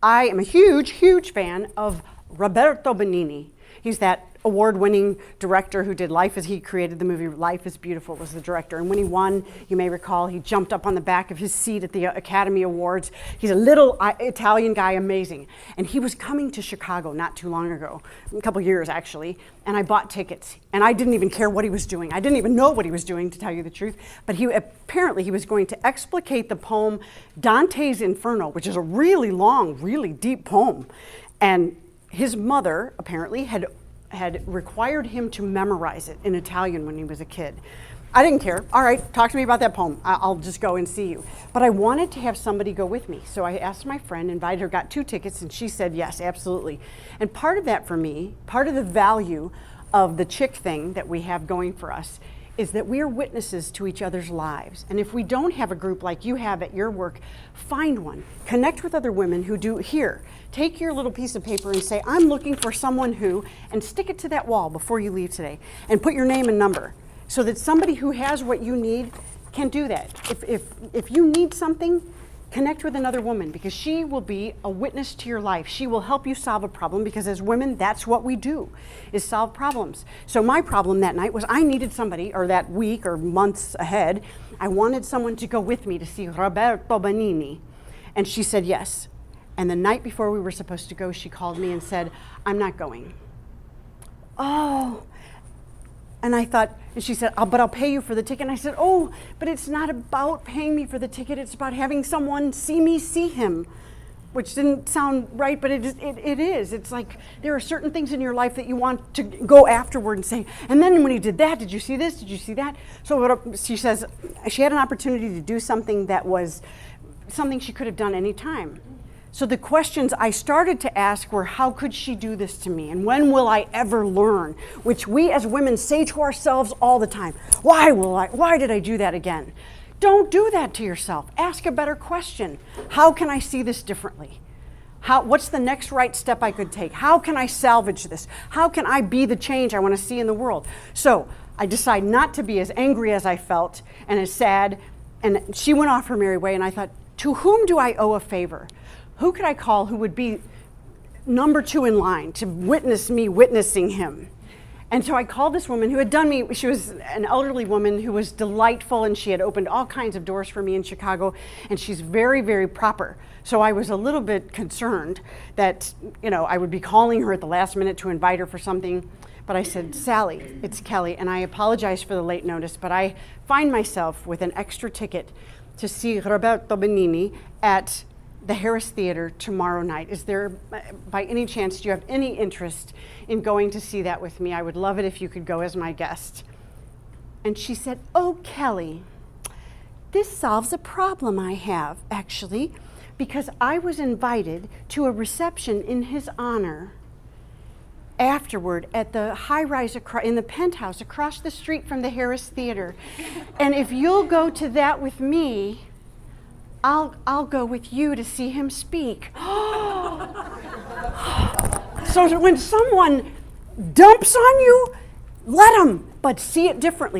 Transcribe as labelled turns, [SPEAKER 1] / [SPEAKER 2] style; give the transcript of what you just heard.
[SPEAKER 1] I am a huge, huge fan of Roberto Benigni. He's that award-winning director who did he created the movie Life is Beautiful, was the director. And when he won, you may recall, he jumped up on the back of his seat at the Academy Awards. He's a little Italian guy, amazing. And he was coming to Chicago not too long ago, a couple years actually, and I bought tickets. And I didn't even care what he was doing. I didn't even know what he was doing, to tell you the truth. But apparently he was going to explicate the poem Dante's Inferno, which is a really long, really deep poem. And his mother apparently had required him to memorize it in Italian when he was a kid. I didn't care. All right, talk to me about that poem. I'll just go and see you. But I wanted to have somebody go with me. So I asked my friend, invited her, got 2 tickets, and she said yes, absolutely. And part of that for me, part of the value of the chick thing that we have going for us is that we are witnesses to each other's lives. And if we don't have a group like you have at your work, find one. Connect with other women who do. Here, take your little piece of paper and say, I'm looking for someone who, and stick it to that wall before you leave today, and put your name and number, so that somebody who has what you need can do that. If you need something, connect with another woman, because she will be a witness to your life. She will help you solve a problem, because as women, that's what we do, is solve problems. So my problem that night was I needed somebody, or that week or months ahead, I wanted someone to go with me to see Roberto Benigni. And she said yes. And the night before we were supposed to go, she called me and said, I'm not going. Oh. And I thought, and she said, but I'll pay you for the ticket. And I said, oh, but it's not about paying me for the ticket. It's about having someone see me see him, which didn't sound right, but it is. It's like there are certain things in your life that you want to go afterward and say, and then when he did that, did you see this? Did you see that? So she says, she had an opportunity to do something that was something she could have done any time. So the questions I started to ask were, how could she do this to me? And when will I ever learn? Which we as women say to ourselves all the time. Why did I do that again? Don't do that to yourself. Ask a better question. How can I see this differently? What's the next right step I could take? How can I salvage this? How can I be the change I want to see in the world? So I decided not to be as angry as I felt and as sad. And she went off her merry way, and I thought, to whom do I owe a favor? Who could I call who would be number 2 in line to witness me witnessing him? And so I called this woman who had done me, she was an elderly woman who was delightful, and she had opened all kinds of doors for me in Chicago, and she's very, very proper. So I was a little bit concerned that, I would be calling her at the last minute to invite her for something. But I said, Sally, it's Kelly, and I apologize for the late notice, but I find myself with an extra ticket to see Roberto Benigni at the Harris Theater tomorrow night. Is there, by any chance, do you have any interest in going to see that with me? I would love it if you could go as my guest. And she said, oh, Kelly, this solves a problem I have, actually, because I was invited to a reception in his honor afterward at the high-rise in the penthouse across the street from the Harris Theater. And if you'll go to that with me, I'll go with you to see him speak. So when someone dumps on you, let them, but see it differently.